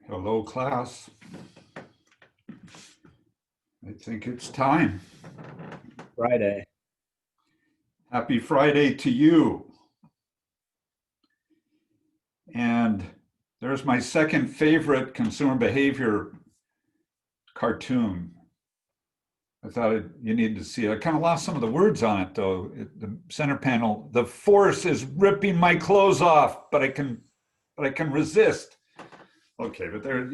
Hello, class. I think it's time. Friday. Happy Friday to you. And there's my second favorite consumer behavior cartoon. I thought you needed to see it. I kind of lost some of the words on it, though. The center panel, the force is ripping my clothes off, but I can resist. Okay, but there,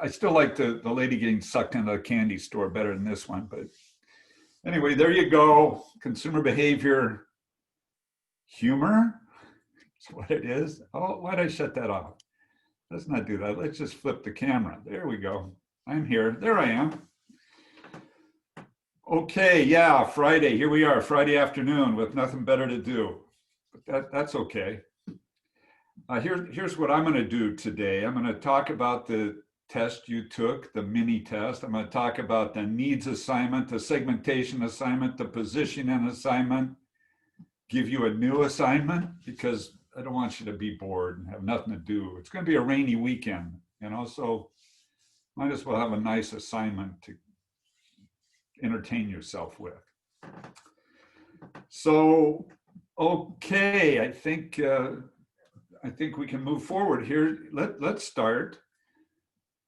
I still like the lady getting sucked into the candy store better than this one. But anyway, there you go. Consumer behavior humor. That's what it is. Oh, why did I shut that off? Let's not do that. Let's just flip the camera. There we go. I'm here. There I am. Okay, yeah, Friday. Here we are, Friday afternoon with nothing better to do. But that's okay. Here's what I'm going to do today. I'm going to talk about the test you took, the mini test. I'm going to talk about the needs assignment, the segmentation assignment, the positioning assignment, give you a new assignment because I don't want you to be bored and have nothing to do. It's going to be a rainy weekend, so might as well have a nice assignment to entertain yourself with. So, okay, I think we can move forward here. Let's start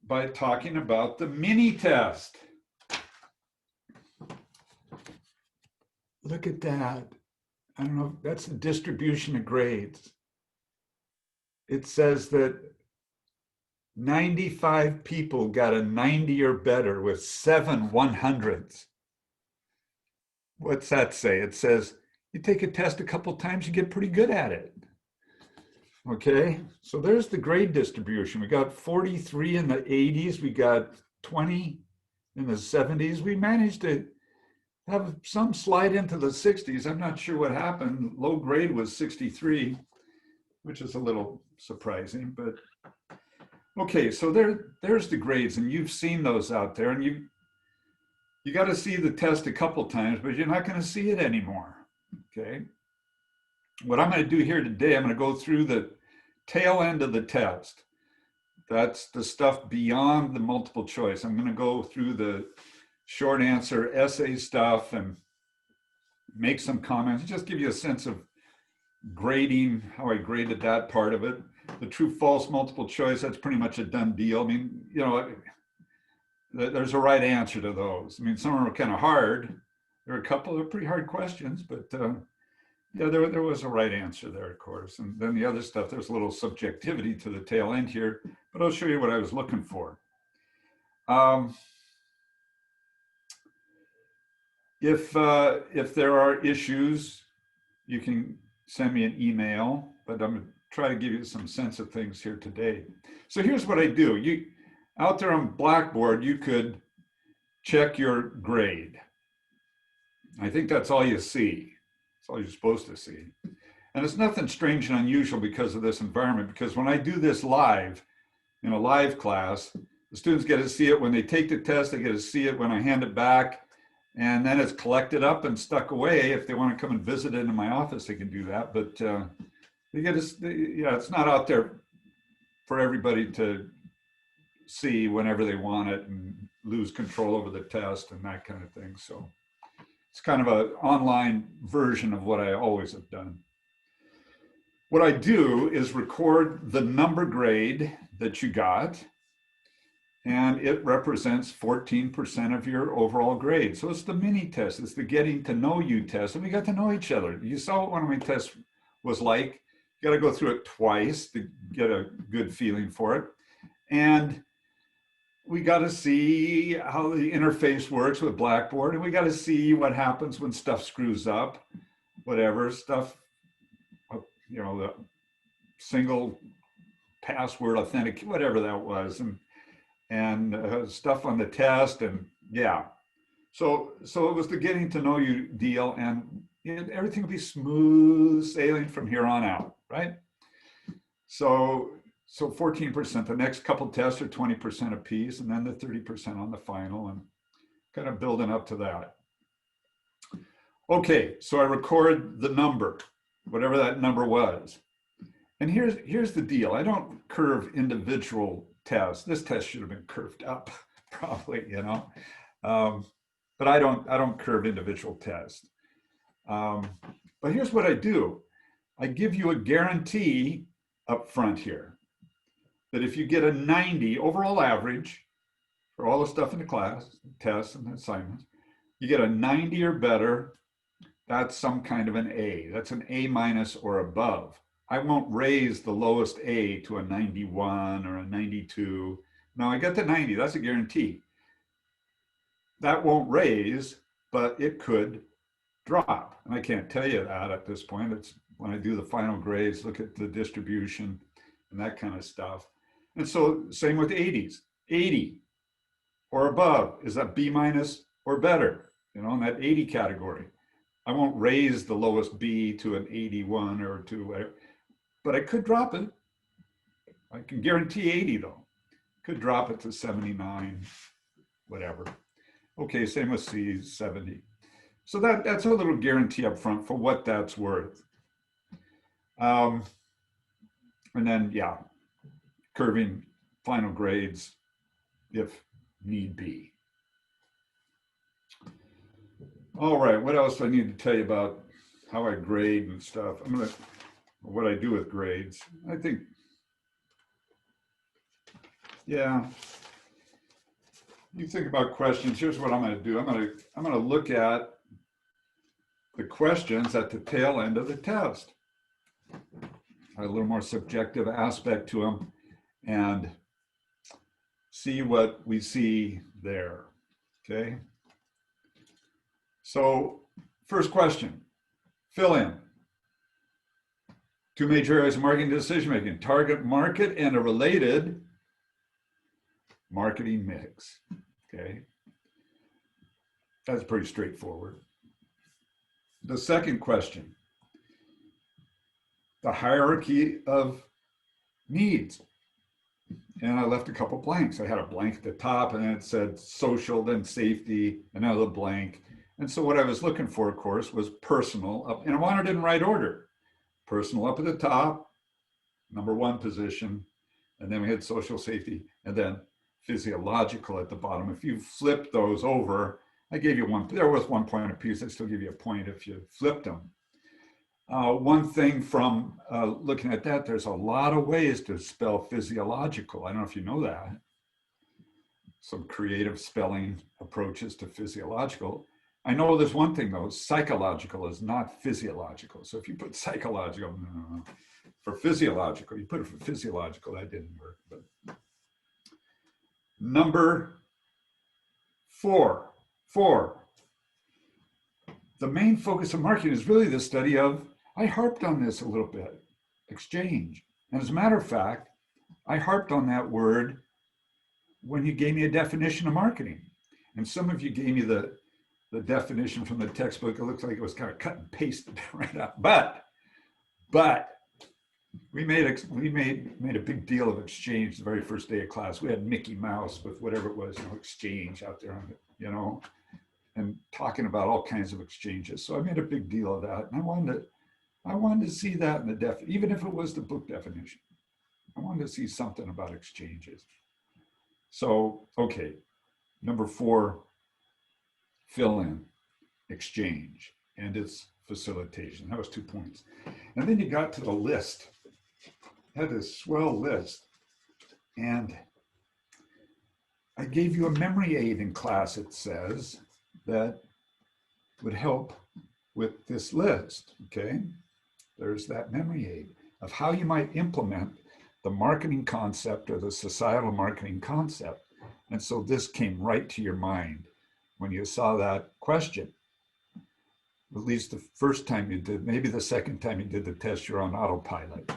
by talking about the mini test. Look at that. I don't know, that's the distribution of grades. It says that 95 people got a 90 or better with 7 100s. What's that say? It says you take a test a couple times, you get pretty good at it. Okay, so there's the grade distribution. We got 43 in the 80s, we got 20 in the 70s. We managed to have some slide into the 60s. I'm not sure what happened. Low grade was 63, which is a little surprising, but okay, so there's the grades, and you've seen those out there, and you got to see the test a couple times, but you're not going to see it anymore, okay? What I'm going to do here today, I'm going to go through the tail end of the test. That's the stuff beyond the multiple choice. I'm going to go through the short answer essay stuff and make some comments, just give you a sense of grading, how I graded that part of it. The true false multiple choice, that's pretty much a done deal. I mean, there's a right answer to those. I mean, some are kind of hard. There are a couple of pretty hard questions, but yeah, there was a right answer there, of course. And then the other stuff, there's a little subjectivity to the tail end here, but I'll show you what I was looking for. If there are issues, you can send me an email, but I'm going to try to give you some sense of things here today. So here's what I do. Out there on Blackboard, you could check your grade. I think that's all you see. That's all you're supposed to see. And it's nothing strange and unusual because of this environment, because when I do this live, in a live class, the students get to see it when they take the test, they get to see it when I hand it back, and then it's collected up and stuck away. If they want to come and visit it in my office, they can do that. But it's not out there for everybody to see whenever they want it and lose control over the test and that kind of thing. So it's kind of an online version of what I always have done. What I do is record the number grade that you got, and it represents 14% of your overall grade. So it's the mini test, it's the getting to know you test, and we got to know each other. You saw what one of my tests was like. You got to go through it twice to get a good feeling for it. And we got to see how the interface works with Blackboard, and we got to see what happens when stuff screws up, whatever stuff, the single password authentic, whatever that was, and stuff on the test, and yeah. So it was the getting to know you deal, and everything will be smooth sailing from here on out, right? So 14%, the next couple tests are 20% apiece, and then the 30% on the final, and kind of building up to that. Okay, so I record the number, whatever that number was. And here's the deal. I don't curve individual test. This test should have been curved up, probably, you know. But I don't curve individual tests. But here's what I do. I give you a guarantee up front here that if you get a 90 overall average for all the stuff in the class, tests and assignments, you get a 90 or better, that's some kind of an A. That's an A minus or above. I won't raise the lowest A to a 91 or a 92. No, I get the 90, that's a guarantee. That won't raise, but it could drop. And I can't tell you that at this point. It's when I do the final grades, look at the distribution and that kind of stuff. And so same with 80s, 80 or above is that B minus or better, you know, in that 80 category. I won't raise the lowest B to an 81 or to whatever, but I could drop it. I can guarantee 80 though. Could drop it to 79, whatever. Okay, same with C, 70. So that's a little guarantee up front for what that's worth. And then, yeah, curving final grades if need be. All right, what else do I need to tell you about how I grade and stuff? What I do with grades. I think, yeah, you think about questions. Here's what I'm going to do. I'm going to look at the questions at the tail end of the test. A little more subjective aspect to them and see what we see there. Okay. So first question, fill in. Two major areas of marketing decision-making, target market and a related marketing mix. Okay. That's pretty straightforward. The second question, the hierarchy of needs. And I left a couple blanks. I had a blank at the top and it said social, then safety, another blank. And so what I was looking for, of course, was personal up, and I wanted it in right order. Personal up at the top, number one position, and then we had social safety, and then physiological at the bottom. If you flip those over, I gave you one, there was 1 point apiece. I still give you a point if you flipped them. One thing from looking at that, there's a lot of ways to spell physiological. I don't know if you know that. Some creative spelling approaches to physiological. I know there's one thing though, psychological is not physiological. So if you put psychological, no. For physiological, you put it for physiological, that didn't work. But number four, the main focus of marketing is really the study of, I harped on this a little bit, exchange. And as a matter of fact, I harped on that word when you gave me a definition of marketing. And some of you gave me the definition from the textbook. It looks like it was kind of cut and pasted right up. But we made a big deal of exchange the very first day of class. We had Mickey Mouse with whatever it was, exchange out there on it, and talking about all kinds of exchanges. So I made a big deal of that. And I wanted to see that in the even if it was the book definition. I wanted to see something about exchanges. So, okay, number 4, fill in, exchange, and its facilitation. That was 2 points. And then you got to the list. Had this swell list. And I gave you a memory aid in class, it says, that would help with this list, okay? There's that memory aid of how you might implement the marketing concept or the societal marketing concept. And so this came right to your mind when you saw that question. At least the first time you did, maybe the second time you did the test, you're on autopilot.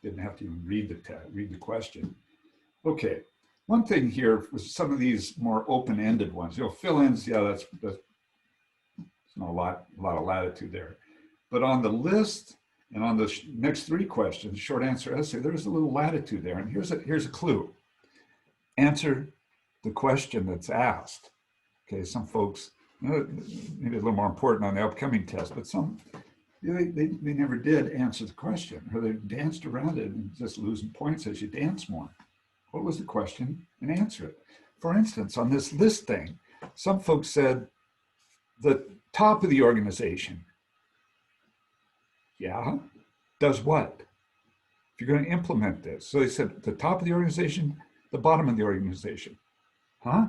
Didn't have to even read the question. Okay, one thing here was some of these more open-ended ones. Fill-ins, yeah, that's not a lot of latitude there. But on the list and on the next 3 questions, short answer essay, there's a little latitude there. And here's a clue. Answer the question that's asked. Okay, some folks, maybe a little more important on the upcoming test, but some, they never did answer the question, or they danced around it and just losing points as you dance more. what was the question, and answer it. For instance, on this list thing, some folks said the top of the organization. Yeah, does what? If you're going to implement this. So they said the top of the organization, the bottom of the organization. Huh?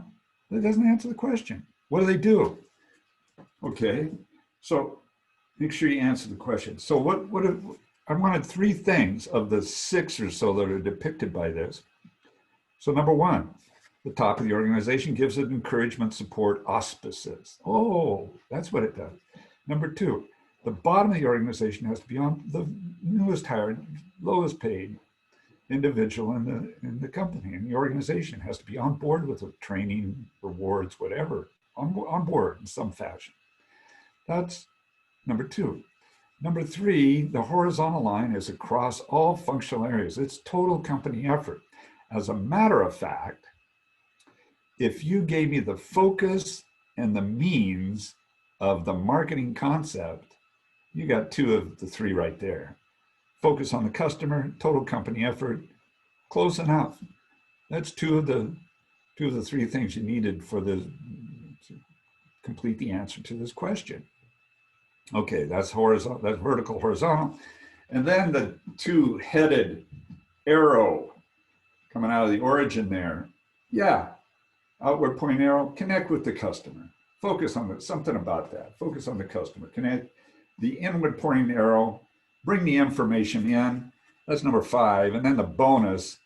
That doesn't answer the question. What do they do? Okay, so make sure you answer the question. So I wanted 3 things of the 6 or so that are depicted by this. So number 1, the top of the organization gives it encouragement, support, auspices. Oh, that's what it does. Number 2, the bottom of the organization has to be on the newest hired, lowest paid individual in the company, and the organization has to be on board with the training, rewards, whatever, on board in some fashion. That's number 2. Number 3, the horizontal line is across all functional areas. It's total company effort. As a matter of fact, if you gave me the focus and the means of the marketing concept, you got 2 of the 3 right there. Focus on the customer, total company effort, close enough. That's 2 of the 3 things you needed to complete the answer to this question. Okay, that's horizontal, that's vertical, horizontal. And then the 2-headed arrow coming out of the origin there. Yeah, outward pointing arrow, connect with the customer. Focus on something about that. Focus on the customer. Connect. The inward pointing arrow, bring the information in. That's number 5. And then the bonus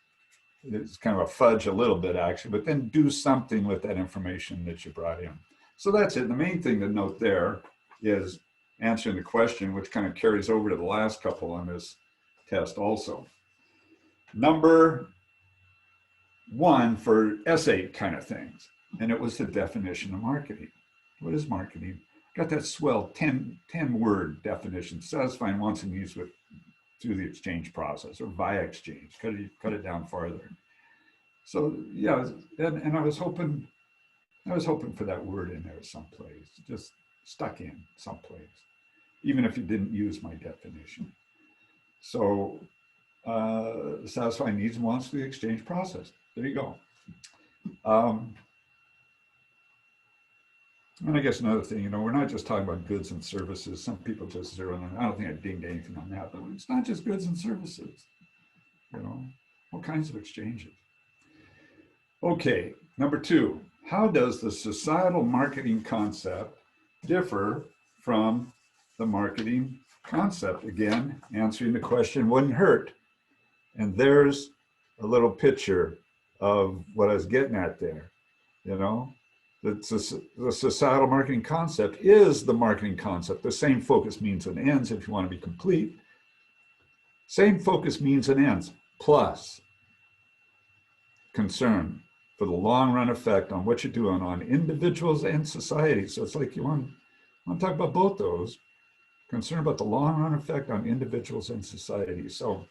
is kind of a fudge a little bit actually, but then do something with that information that you brought in. So that's it. The main thing to note there is answering the question, which kind of carries over to the last couple on this test also. Number 1 for essay kind of things, and it was the definition of marketing. What is marketing? Got that swell 10-word definition, satisfying wants and needs through the exchange process or via exchange. Cut it down farther. So yeah, and I was hoping for that word in there someplace, just stuck in someplace, even if you didn't use my definition. So satisfying needs and wants through the exchange process. There you go. And I guess another thing, we're not just talking about goods and services. Some people just zero in. I don't think I dinged anything on that, but it's not just goods and services, all kinds of exchanges. Okay, number 2, how does the societal marketing concept differ from the marketing concept? Again, answering the question wouldn't hurt. And there's a little picture of what I was getting at there, The societal marketing concept is the marketing concept. The same focus, means, and ends, if you want to be complete. Same focus, means, and ends, plus concern for the long run effect on what you're doing on individuals and society. So it's like you want to talk about both those. Concern about the long run effect on individuals and society. So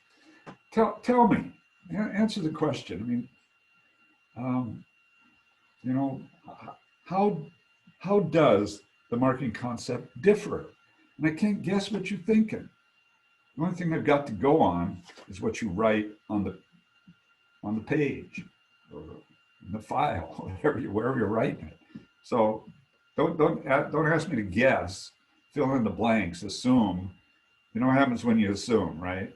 tell me, answer the question. How does the marketing concept differ? And I can't guess what you're thinking. The only thing I've got to go on is what you write on the page or in the file, wherever you're writing it. So don't ask me to guess. Fill in the blanks. Assume. You know what happens when you assume, right?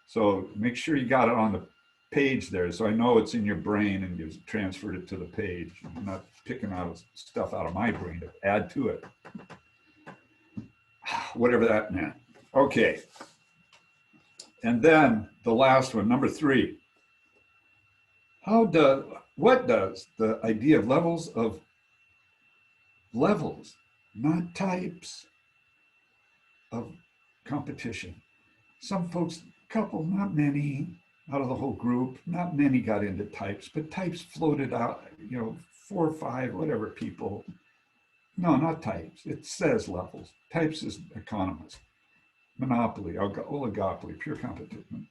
So make sure you got it on the page there, so I know it's in your brain and you've transferred it to the page. I'm not picking out stuff out of my brain to add to it. Whatever that meant. Okay. And then the last one, number 3. What does the idea of levels, not types, of competition? Some folks, couple, not many, out of the whole group, not many got into types, but types floated out, 4 or 5, whatever people. No, not types. It says levels. Types is economist. Monopoly, oligopoly, pure competition,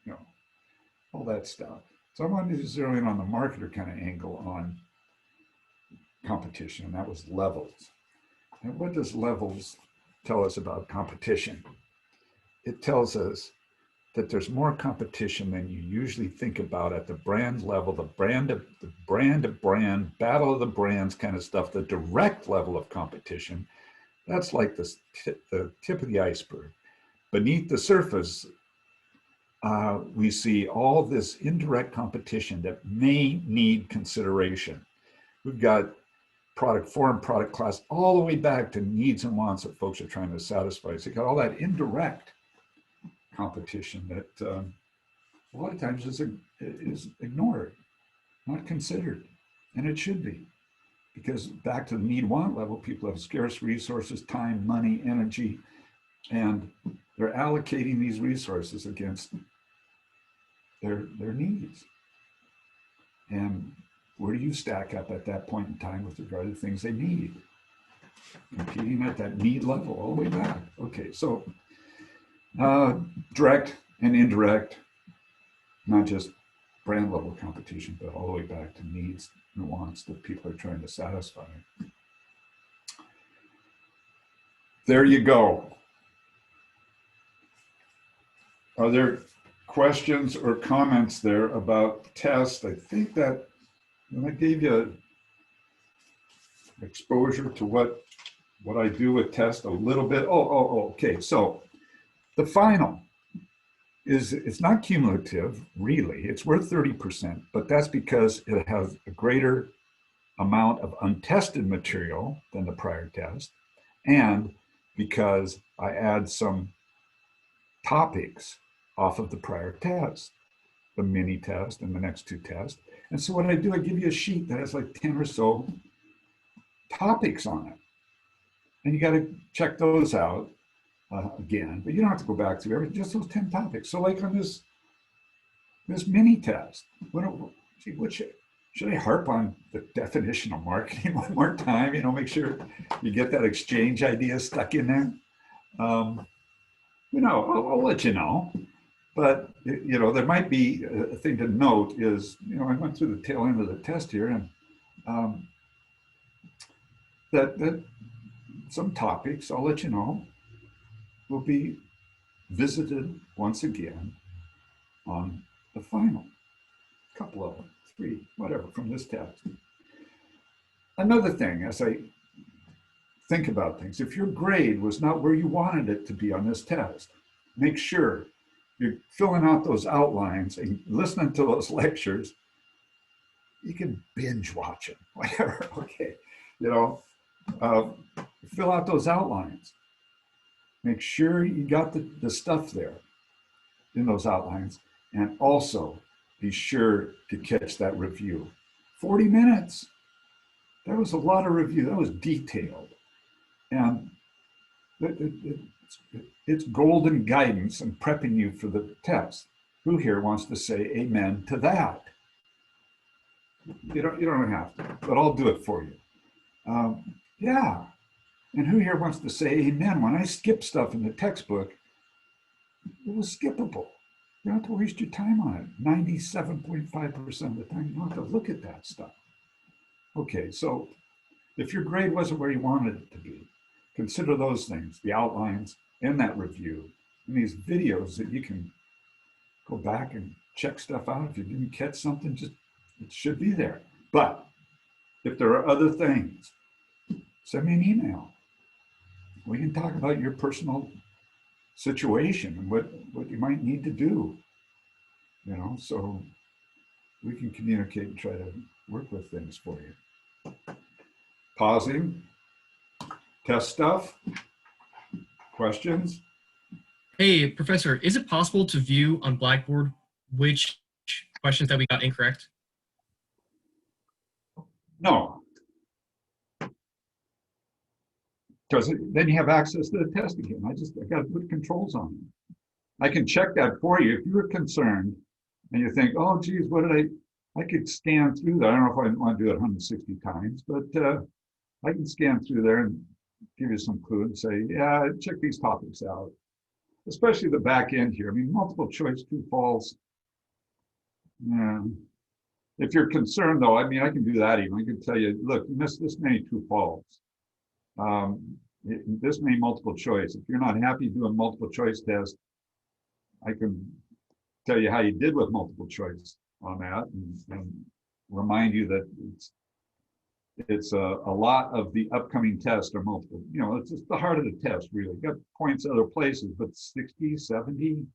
all that stuff. So I wanted to zero in on the marketer kind of angle on competition, and that was levels. And what does levels tell us about competition? It tells us that there's more competition than you usually think about at the brand level, the brand to brand, battle of the brands kind of stuff, the direct level of competition. That's like the tip of the iceberg. Beneath the surface, we see all this indirect competition that may need consideration. We've got product form, product class, all the way back to needs and wants that folks are trying to satisfy. So you got all that indirect competition that a lot of times is ignored, not considered, and it should be. Because back to the need want level, people have scarce resources, time, money, energy, and they're allocating these resources against their needs. And where do you stack up at that point in time with regard to the things they need? Competing at that need level all the way back. Okay, so direct and indirect, not just brand level competition, but all the way back to needs and wants that people are trying to satisfy. There you go. Are there questions or comments there about tests? I think that when I gave you exposure to what I do with tests a little bit. Okay. So the final is, it's not cumulative, really. It's worth 30%, but that's because it has a greater amount of untested material than the prior test, and because I add some topics off of the prior test, the mini test and the next two tests. And so what I do, I give you a sheet that has like 10 or so topics on it. And you got to check those out again, but you don't have to go back through everything, just those 10 topics. So like on this mini test, should I harp on the definition of marketing one more time? Make sure you get that exchange idea stuck in there. I'll let you know. But, there might be a thing to note is, I went through the tail end of the test here, and that some topics, I'll let you know, will be visited once again on the final. A couple of them, 3, whatever, from this test. Another thing, as I think about things, if your grade was not where you wanted it to be on this test, make sure you're filling out those outlines and listening to those lectures. You can binge watch it, whatever, okay. Fill out those outlines. Make sure you got the stuff there in those outlines, and also be sure to catch that review. 40 minutes. That was a lot of review. That was detailed. And it's golden guidance and prepping you for the test. Who here wants to say amen to that? You don't have to, but I'll do it for you. Yeah. And who here wants to say amen? When I skip stuff in the textbook, it was skippable. You don't have to waste your time on it. 97.5% of the time, you don't have to look at that stuff. Okay, so if your grade wasn't where you wanted it to be, consider those things, the outlines and that review, and these videos that you can go back and check stuff out. If you didn't catch something, it should be there. But if there are other things, send me an email. We can talk about your personal situation and what you might need to do, so we can communicate and try to work with things for you. Pausing, test stuff, questions? Hey, Professor, is it possible to view on Blackboard which questions that we got incorrect? No. Because then you have access to the test again. I got to put controls on it. I can check that for you. If you're concerned and you think, oh, geez, what did I could scan through that. I don't know if I want to do it 160 times, but I can scan through there and give you some clue and say, yeah, check these topics out, especially the back end here. I mean, multiple choice, true, false. Yeah. If you're concerned, though, I can do that even. I can tell you, look, you missed this many true, false. This many multiple choice. If you're not happy doing multiple choice test, I can tell you how you did with multiple choice on that, and remind you that it's a lot of the upcoming tests are multiple. You know, it's just the heart of the test, really. You got points other places, but 60, 70,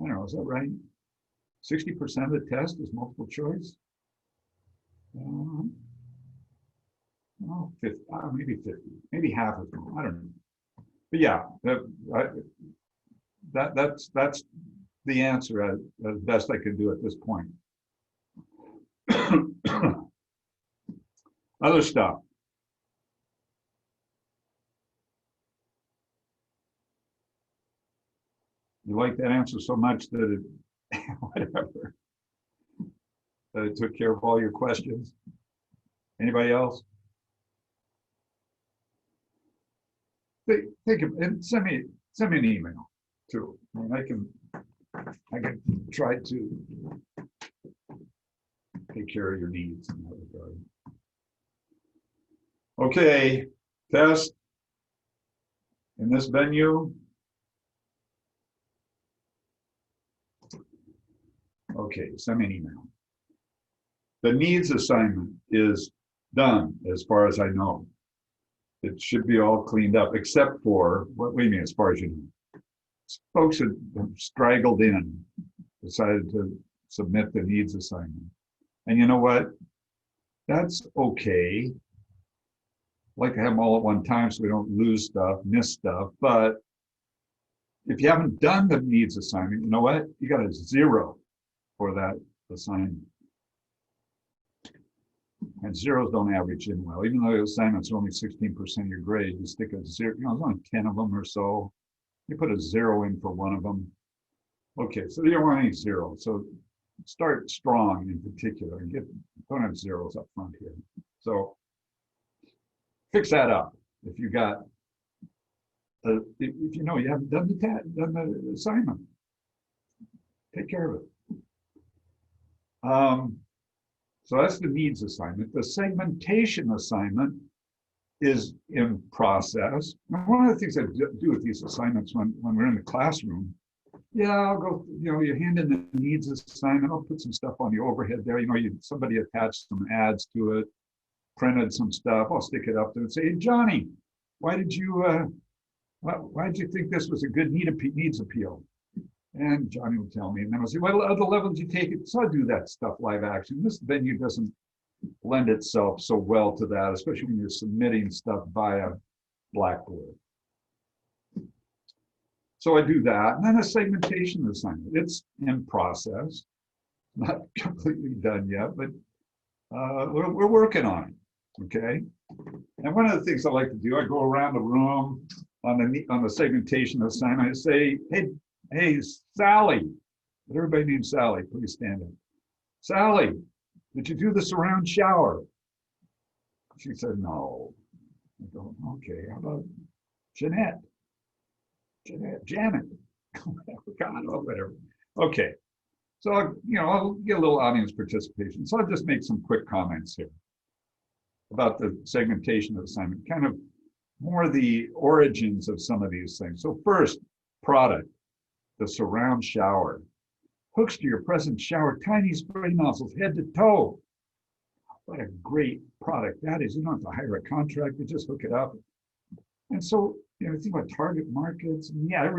I don't know, is that right? 60% of the test is multiple choice? Oh, 50, maybe 50, maybe half of them, I don't know. But yeah, that's the answer as best I can do at this point. Other stuff. You like that answer so much that it, whatever, that it took care of all your questions. Anybody else? Think of, and send me an email too. I mean, I can try to take care of your needs in that regard. Okay, test in this venue. Okay, send me an email. The needs assignment is done as far as I know. It should be all cleaned up, except for, what do you mean as far as you know? Folks have straggled in, decided to submit the needs assignment. And you know what? That's okay. I like to have them all at one time so we don't lose stuff, miss stuff. But if you haven't done the needs assignment, you know what? You got a 0 for that assignment. And zeros don't average in well. Even though the assignments are only 16% of your grade, you stick a 0, you know, there's only 10 of them or so. You put a 0 in for one of them. Okay, so you don't want any zeros. So start strong in particular and don't have zeros up front here. So fix that up. If you got, if you know you haven't done the assignment, take care of it. So that's the needs assignment. The segmentation assignment is in process. And one of the things I do with these assignments when we're in the classroom, yeah, I'll go, you know, you hand in the needs assignment, I'll put some stuff on the overhead there. You know, somebody attached some ads to it, printed some stuff, I'll stick it up there and say, hey, Johnny, why did you think this was a good needs appeal? And Johnny will tell me, and then I'll say, what other levels you take it? So I do that stuff live action. This venue doesn't lend itself so well to that, especially when you're submitting stuff via Blackboard. So I do that. And then a segmentation assignment. It's in process, not completely done yet, but we're working on it, okay? And one of the things I like to do, I go around the room on the segmentation assignment and say, hey, Sally, everybody named Sally, please stand up. Sally, did you do the surround shower? She said, no. I go, okay, how about Janet, Janet, God, oh, whatever. Okay, so, I'll get a little audience participation. So I'll just make some quick comments here about the segmentation assignment, kind of more the origins of some of these things. So first, product. The surround shower. Hooks to your present shower, tiny spray nozzles, head to toe. What a great product that is. You don't have to hire a contractor, just hook it up. And so, think about target markets. And yeah,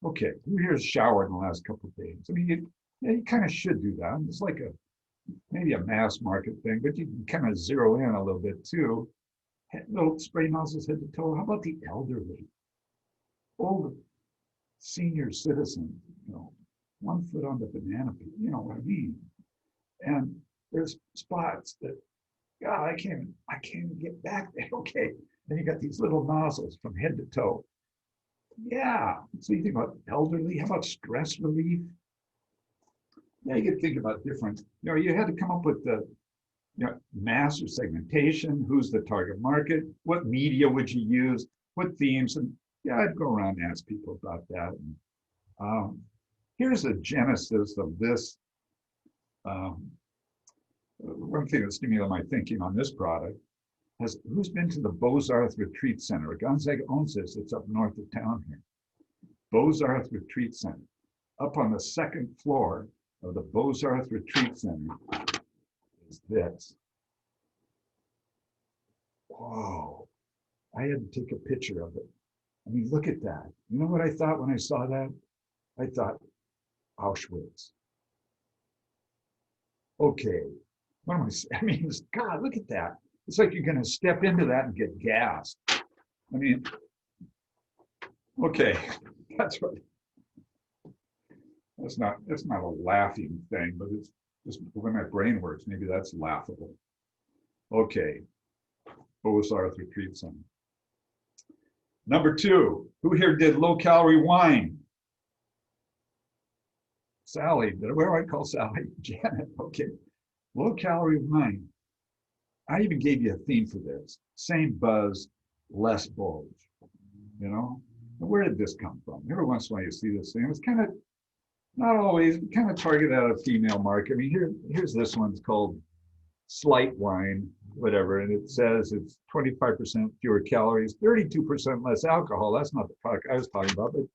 okay, who here's showered in the last couple of days? I mean, you kind of should do that. It's like maybe a mass market thing, but you can kind of zero in a little bit too. Little spray nozzles head to toe. How about the elderly? Old senior citizen, 1 foot on the banana peel, you know what I mean? And there's spots that, God, I can't even get back there. Okay. Then you got these little nozzles from head to toe. Yeah. So you think about elderly, how about stress relief? Yeah, you could think about different, you had to come up with the mass or segmentation, who's the target market, what media would you use, what themes, and yeah, I'd go around and ask people about that. And, here's a genesis of this. One thing that stimulated my thinking on this product has, who's been to the Beaux-Arts Retreat Center? Gonzaga owns this, it's up north of town here. Beaux-Arts Retreat Center. Up on the 2nd floor of the Beaux-Arts Retreat Center is this. Whoa, I had to take a picture of it. I mean, look at that. You know what I thought when I saw that? I thought, Auschwitz. Okay, what am I saying? I mean, God, look at that. It's like you're going to step into that and get gassed. I mean, okay, that's what. That's not a laughing thing, but it's just the way my brain works. Maybe that's laughable. Okay, Beaux-Arts Retreat Center. Number 2, who here did low-calorie wine? Sally, where do I call Sally? Janet, okay. Low-calorie wine. I even gave you a theme for this. Same buzz, less bulge, you know? Where did this come from? Every once in a while you see this thing. It's kind of, not always, kind of targeted at a female market. I mean, here's this one. It's called Slight Wine, whatever, and it says it's 25% fewer calories, 32% less alcohol. That's not the product I was talking about, but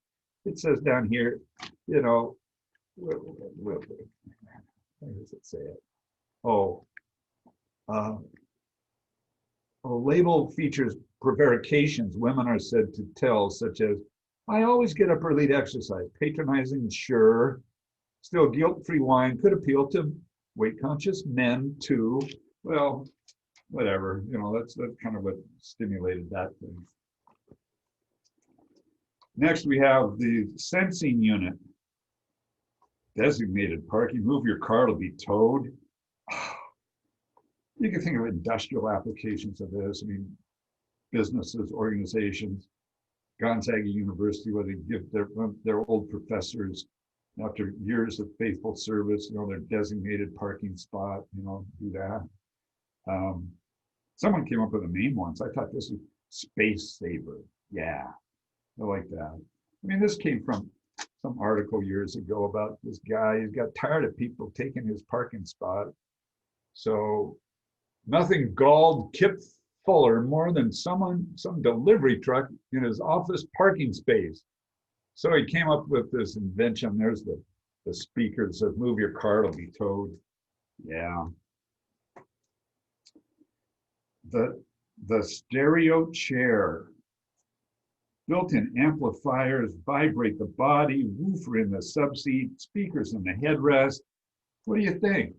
it says down here, you know, where does it say it? Oh, a label features prevarications women are said to tell, such as, I always get up early to exercise. Patronizing, sure. Still, guilt-free wine could appeal to weight-conscious men too. Well, whatever. You know, that's kind of what stimulated that thing. Next, we have the sensing unit. Designated parking. Move your car to be towed. You can think of industrial applications of this. I mean, businesses, organizations, Gonzaga University, where they give their old professors, after years of faithful service, you know, their designated parking spot, you know, do that. Someone came up with a name once. I thought this was Space Saver. Yeah, I like that. I mean, this came from some article years ago about this guy. He got tired of people taking his parking spot. So nothing galled Kip Fuller more than some delivery truck in his office parking space. So he came up with this invention. There's the speaker that says, move your car, it'll be towed. Yeah. The stereo chair. Built-in amplifiers vibrate the body, woofer in the subseat, speakers in the headrest. What do you think?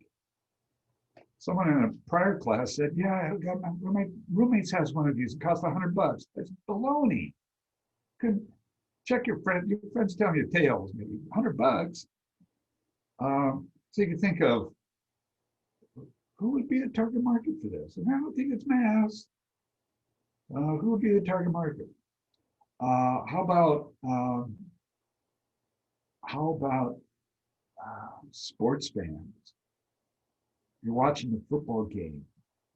Someone in a prior class said, yeah, my roommates has one of these. It costs $100. That's baloney. Could check your friends telling you tales, maybe $100. So you can think of who would be the target market for this? And I don't think it's mass. Who would be the target market? How about sports fans? You're watching a football game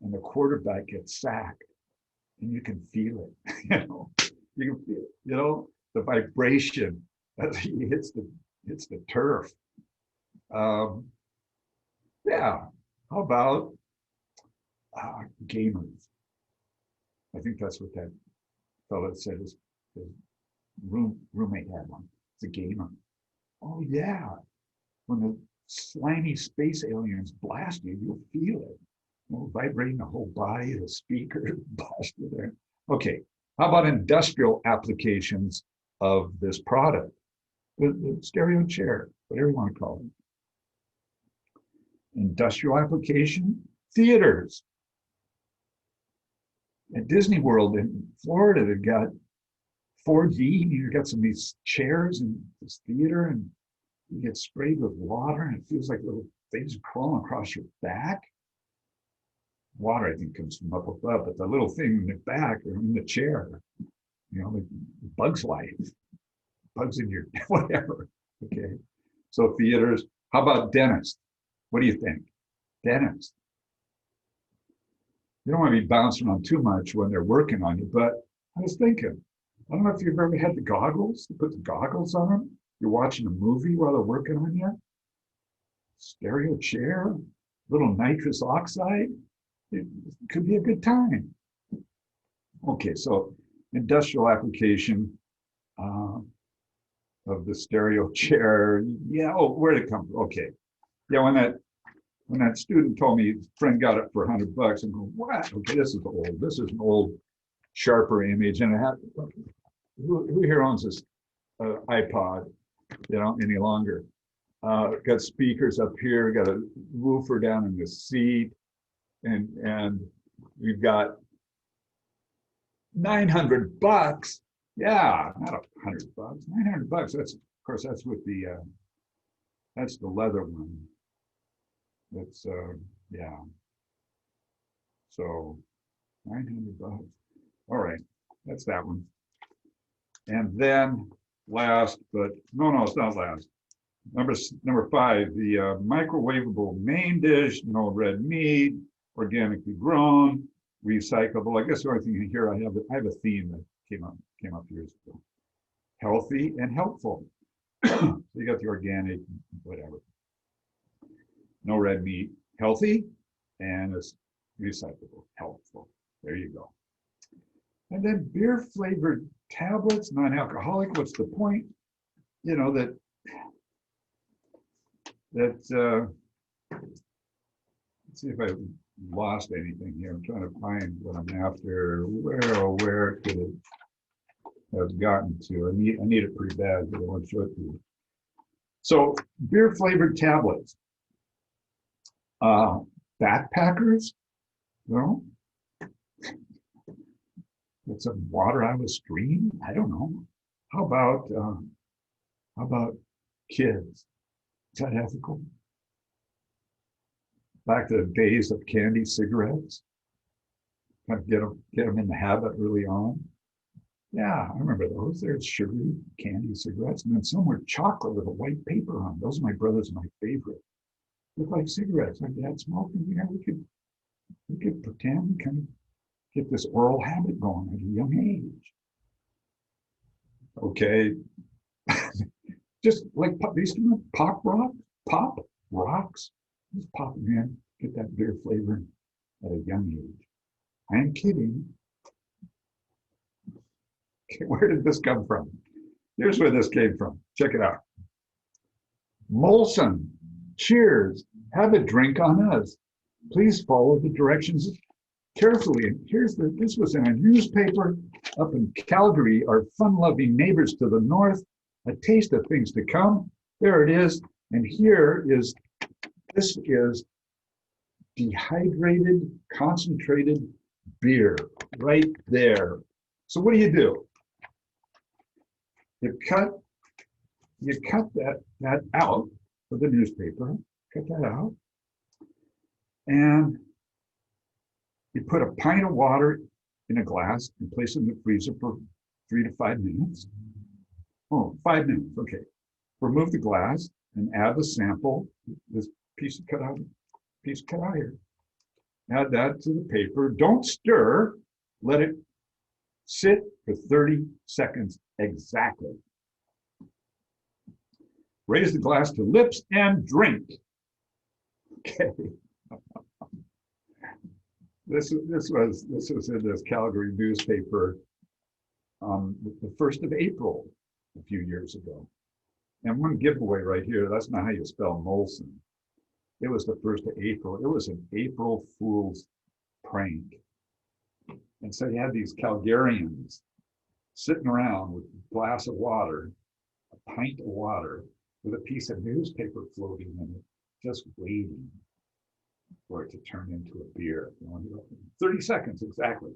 and the quarterback gets sacked and you can feel it. You can feel it, the vibration as he hits the turf. Yeah, how about gamers? I think that's what that fellow said his roommate had one. It's a gamer. Oh yeah, when the slimy space aliens blast you, you'll feel it. Vibrating the whole body, the speaker, blast you there. Okay, how about industrial applications of this product? The stereo chair, whatever you want to call it. Industrial application, theaters. At Disney World in Florida, they've got 4D, you've got some of these chairs in this theater, and you get sprayed with water, and it feels like little things crawling across your back. Water, I think, comes from up above, but the little thing in the back or in the chair, like bugs life, bugs in your whatever. Okay, so theaters. How about dentists? What do you think? Dentists. You don't want to be bouncing on too much when they're working on you, but I was thinking, I don't know if you've ever had the goggles. You put the goggles on, you're watching a movie while they're working on you. Stereo chair, little nitrous oxide. It could be a good time. Okay, so industrial application of the stereo chair. Yeah, where'd it come from? Okay, Yeah, when that student told me his friend got it for $100, I'm going, what? Okay, this is old. This is an old, sharper image, and it had, who here owns this iPod? You know, any longer? Got speakers up here, got a woofer down in the seat, and we've got $900. Yeah, not $100. $900. That's, of course, that's with the that's the leather one. That's yeah. So $900. All right, that's that one. And then last, but no, it's not last. Number 5, the microwavable main dish, no red meat, organically grown, recyclable. I guess the only thing here I have a theme that came up years ago. Healthy and helpful. So you got the organic, whatever. No red meat, healthy, and it's recyclable, helpful. There you go. And then beer flavored tablets, non-alcoholic. What's the point? You know, that let's see if I lost anything here. I'm trying to find what I'm after. Where could it have gotten to? I need it pretty bad, but I want to show it to you. So beer flavored tablets. Backpackers, no. Get some water out of a stream. I don't know. How about kids? Is that ethical? Back to the days of candy cigarettes. Kind of get them in the habit early on. Yeah, I remember those. There's sugary candy cigarettes, and then some were chocolate with a white paper on. Those are my brothers, my favorite. Look like cigarettes. My dad smoked them. Yeah, we could pretend, kind of get this oral habit going at a young age. Okay, just like these pop rocks. Just pop them in, get that beer flavor at a young age. I'm kidding. Okay, where did this come from? Here's where this came from. Check it out. Molson, cheers. Have a drink on us. Please follow the directions carefully. And this was in a newspaper up in Calgary, our fun-loving neighbors to the north, a taste of things to come. There it is. And this is dehydrated, concentrated beer right there. So what do? You cut that out of the newspaper, cut that out, and you put a pint of water in a glass and place it in the freezer for 3 to 5 minutes. Oh, 5 minutes, okay. Remove the glass and add the sample, this piece cut out here. Add that to the paper. Don't stir, let it sit for 30 seconds exactly. Raise the glass to lips and drink. Okay. This was in this Calgary newspaper the 1st of April a few years ago. And one giveaway right here, that's not how you spell Molson. It was the 1st of April. It was an April Fool's prank. And so you had these Calgarians sitting around with a glass of water, a pint of water, with a piece of newspaper floating in it, just waiting for it to turn into a beer. 30 seconds exactly.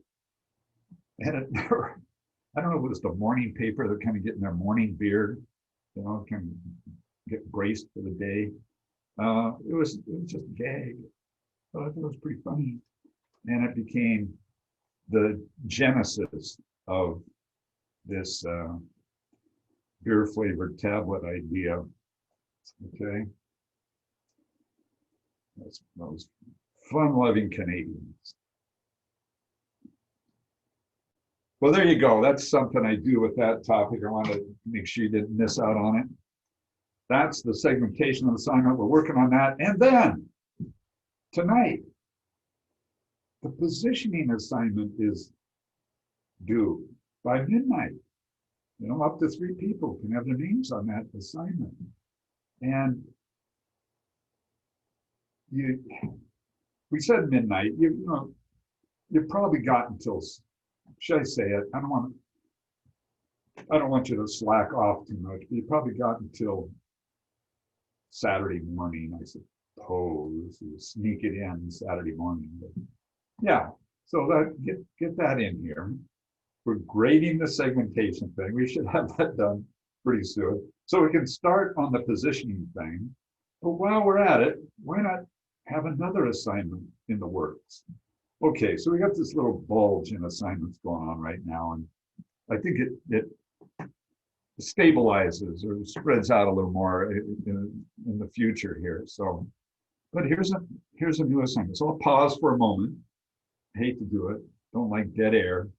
And it never, I don't know if it was the morning paper, they're kind of getting their morning beer, you know, kind of get braced for the day. It was just a gag. But I thought it was pretty funny. And it became the genesis of this beer flavored tablet idea. Okay. Those fun-loving Canadians. Well, there you go. That's something I do with that topic. I want to make sure you didn't miss out on it. That's the segmentation of the assignment. We're working on that. And then tonight, the positioning assignment is due by midnight. You know, up to 3 people can have their names on that assignment. And we said midnight. You know, you've probably got until, should I say it? I don't want you to slack off too much, but you probably got until Saturday morning, I suppose. You sneak it in Saturday morning. But yeah, so that get that in here. We're grading the segmentation thing. We should have that done pretty soon. So we can start on the positioning thing. But while we're at it, why not have another assignment in the works? Okay, so we got this little bulge in assignments going on right now, and I think it stabilizes or spreads out a little more in the future here. So, but here's a new assignment. So I'll pause for a moment. I hate to do it. Don't like dead air.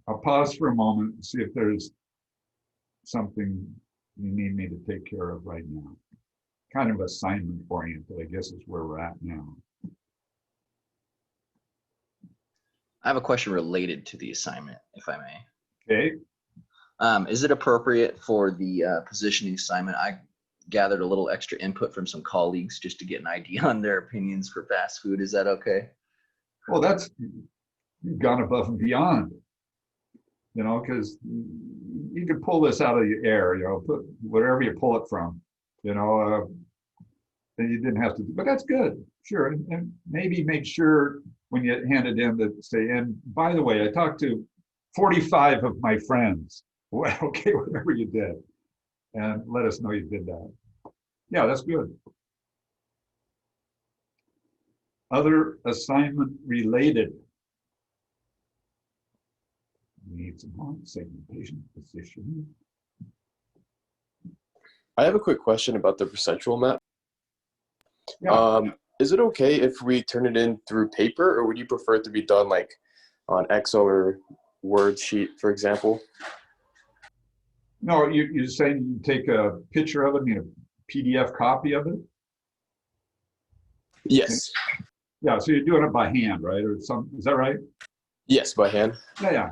I'll pause for a moment and see if there's something you need me to take care of right now. Kind of assignment oriented, I guess, is where we're at now. I have a question related to the assignment, if I may. Okay. Is it appropriate for the positioning assignment? I gathered a little extra input from some colleagues just to get an idea on their opinions for fast food. Is that okay? Well, you've gone above and beyond, you know, because you could pull this out of the air, you know, put wherever you pull it from, you know, and you didn't have to, but that's good, sure. And maybe make sure when you hand it in that say, and by the way, I talked to 45 of my friends. Well, okay, whatever you did, and let us know you did that. Yeah, that's good. Other assignment related. We need some more segmentation position. I have a quick question about the percentual map. Yeah. Is it okay if we turn it in through paper, or would you prefer it to be done like on Excel or Word sheet, for example? No, you're saying you take a picture of it, you know, PDF copy of it? Yes. Yeah, so you're doing it by hand, right? Or some, is that right? Yes, by hand. Yeah.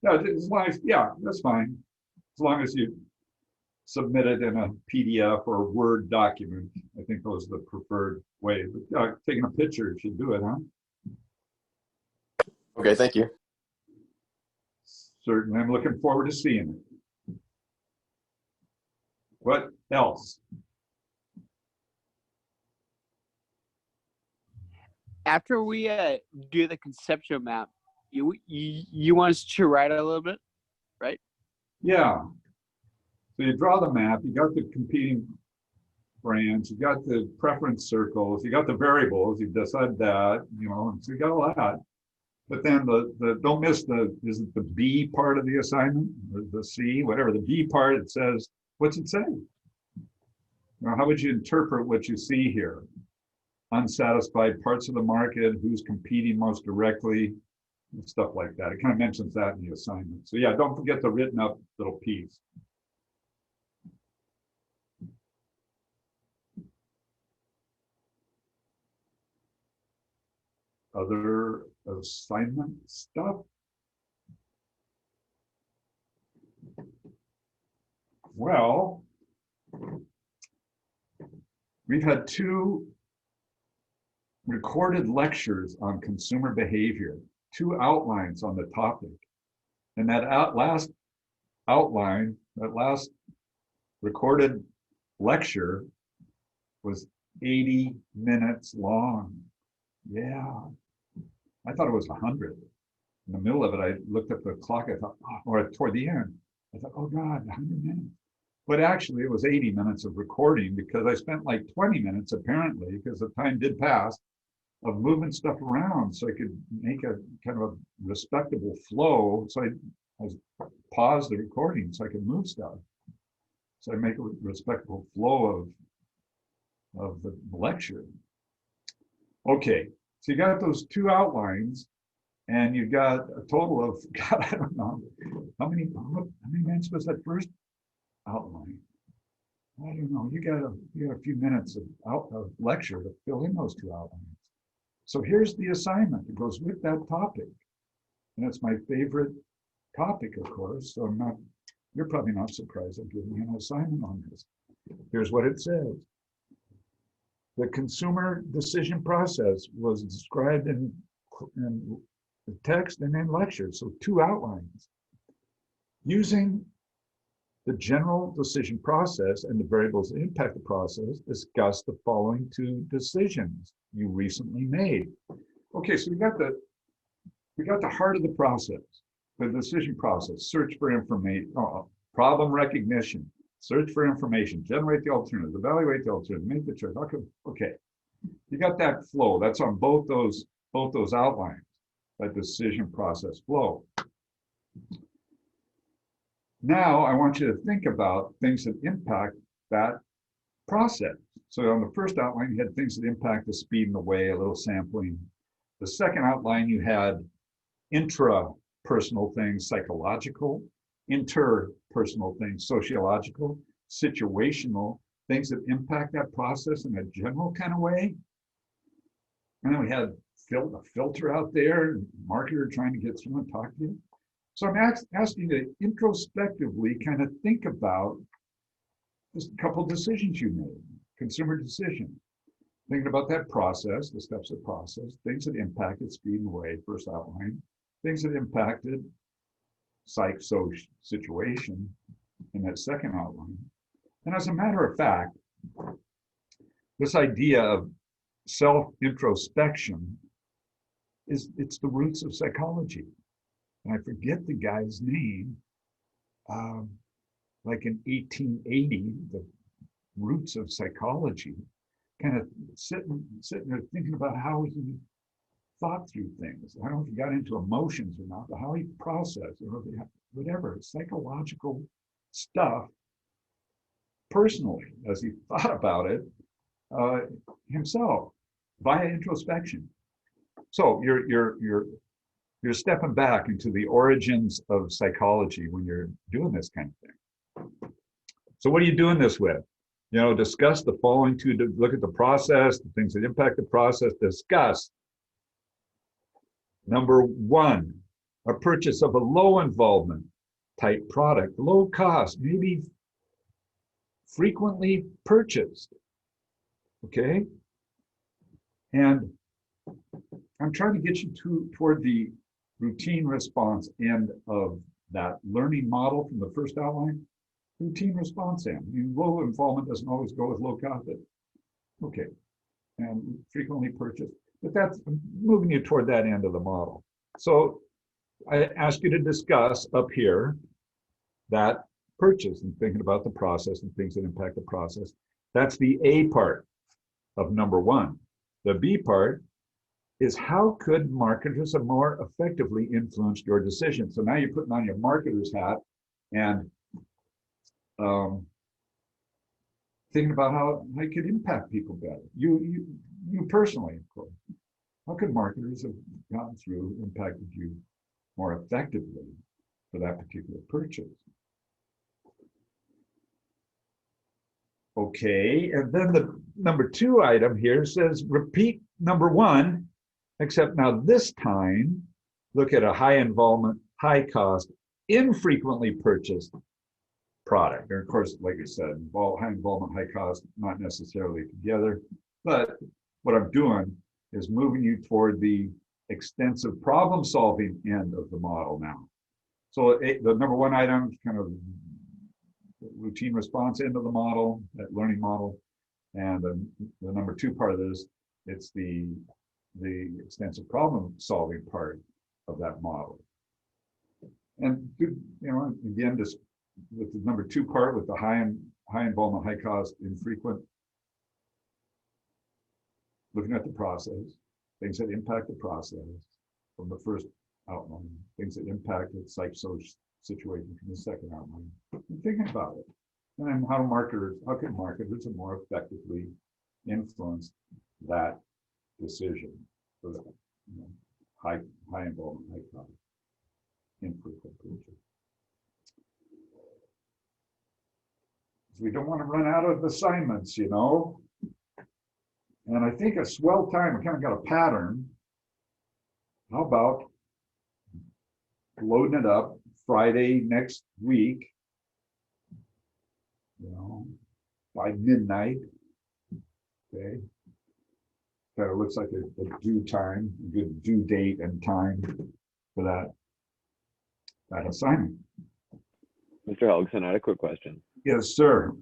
As long as, yeah, that's fine. As long as you submit it in a PDF or Word document. I think those are the preferred way. But taking a picture should do it, huh? Okay, thank you. Certainly, I'm looking forward to seeing it. What else? After we do the conceptual map, you want us to write a little bit, right? Yeah. So you draw the map, you got the competing brands, you got the preference circles, you got the variables, you decide that, you know, so you got all that. But then the don't miss is it the B part of the assignment, or the C, whatever, the B part, it says, what's it say? Now, how would you interpret what you see here? Unsatisfied parts of the market, who's competing most directly, stuff like that. It kind of mentions that in the assignment. So yeah, don't forget the written up little piece. Other assignment stuff. Well, we've had 2 recorded lectures on consumer behavior, 2 outlines on the topic. And that last outline, that last recorded lecture was 80 minutes long. Yeah, I thought it was 100. In the middle of it, I looked at the clock, I thought, oh, or toward the end, I thought, oh God, 100 minutes. But actually it was 80 minutes of recording because I spent like 20 minutes apparently, because the time did pass, of moving stuff around so I could make a kind of a respectable flow. So I paused the recording so I could move stuff. So I make a respectable flow of the lecture. Okay, so you got those 2 outlines, and you got a total of, God, I don't know, how many minutes was that first outline? I don't know. You got a few minutes of lecture to fill in those 2 outlines. So here's the assignment that goes with that topic, and it's my favorite topic, of course. So you're probably not surprised I'm giving you an assignment on this. Here's what it says. The consumer decision process was described in the text and in lecture, so 2 outlines. Using the general decision process and the variables that impact the process, discuss the following 2 decisions you recently made. Okay, so we got the heart of the process, the decision process, search for information, problem recognition, search for information, generate the alternative, evaluate the alternative, make the choice. Okay, you got that flow. That's on both those outlines, that decision process flow. Now I want you to think about things that impact that process. So on the first outline, you had things that impact the speed and the way, a little sampling. The second outline, you had intrapersonal things, psychological, interpersonal things, sociological, situational, things that impact that process in a general kind of way. And then we had a filter out there, marketer trying to get through and talk to you. So I'm asking you to introspectively kind of think about just a couple decisions you made, consumer decision. Thinking about that process, the steps of the process, things that impacted speed and way, first outline, things that impacted psych-social situation in that second outline. And as a matter of fact, this idea of self-introspection it's the roots of psychology. And I forget the guy's name, like in 1880, the roots of psychology, kind of sitting there thinking about how he thought through things. I don't know if he got into emotions or not, but how he processed, or whatever, psychological stuff personally, as he thought about it himself via introspection. So you're stepping back into the origins of psychology when you're doing this kind of thing. So what are you doing this with? You know, discuss the following 2, to look at the process, the things that impact the process, discuss. Number 1, a purchase of a low involvement type product, low cost, maybe frequently purchased, okay? And I'm trying to get you toward the routine response end of that learning model from the first outline. Routine response end. I mean, low involvement doesn't always go with low cost, but okay. And frequently purchased. But that's moving you toward that end of the model. So I ask you to discuss up here that purchase and thinking about the process and things that impact the process. That's the A part of number 1. The B part is how could marketers have more effectively influenced your decision? So now you're putting on your marketer's hat and thinking about how you could impact people better. You personally, of course. How could marketers have gone through, impacted you more effectively for that particular purchase? Okay, and then the number 2 item here says repeat number 1, except now this time, look at a high involvement, high cost, infrequently purchased product. And of course, like I said, high involvement, high cost, not necessarily together, but what I'm doing is moving you toward the extensive problem solving end of the model now. So the number 1 item is kind of routine response end of the model, that learning model. And the number 2 part of this, it's the extensive problem solving part of that model. And you know, again, just with the number 2 part, with the high involvement, high cost, infrequent, looking at the process, things that impact the process from the first outline, things that impact the psych-social situation from the second outline, and thinking about it. And then how can marketers have more effectively influence that decision for the high involvement, high cost, infrequent purchase. We don't want to run out of assignments, you know. And I think a swell time, we kind of got a pattern. How about loading it up Friday next week, you know, by midnight, okay? kind of looks like a due time, a good due date and time for that assignment. Mr. Helgson, I had a quick question. Yes, sir.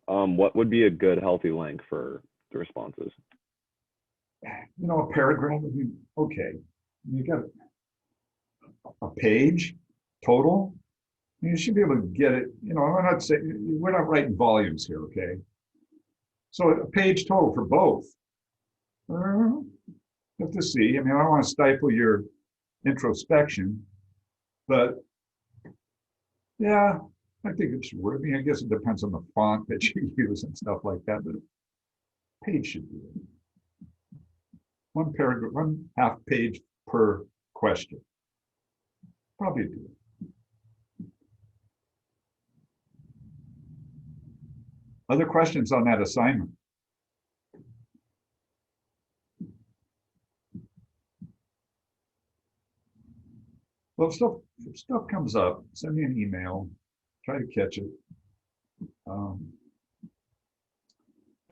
What would be a good healthy length for the responses? You know, a paragraph would be okay. You got a page total. You should be able to get it. You know, I'm not saying we're not writing volumes here, okay? So a page total for both. Have to see. I mean, I don't want to stifle your introspection, but yeah, I think it should work. I mean, I guess it depends on the font that you use and stuff like that, but a page should do it. One paragraph, one half page per question. Probably do it. Other questions on that assignment? Well, if stuff comes up, send me an email, try to catch it.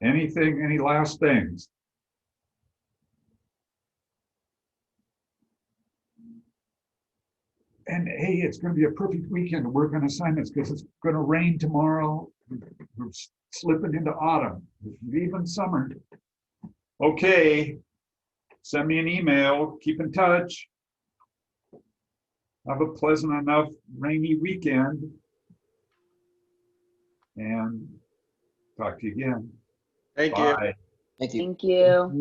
Any last things? And hey, it's going to be a perfect weekend to work on assignments because it's going to rain tomorrow. We're slipping into autumn, even summer. Okay, send me an email, keep in touch. Have a pleasant enough rainy weekend. And talk to you again. Thank you. Bye. Thank you. Thank you.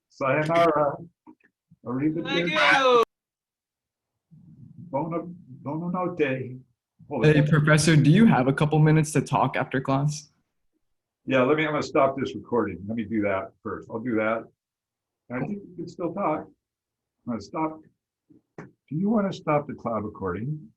Sayonara. Arrivederci. Buona notte. Hey, Professor, do you have a couple minutes to talk after class? Yeah, I'm gonna stop this recording. Let me do that first. I'll do that. I think we can still talk. I'm gonna stop. Do you want to stop the cloud recording?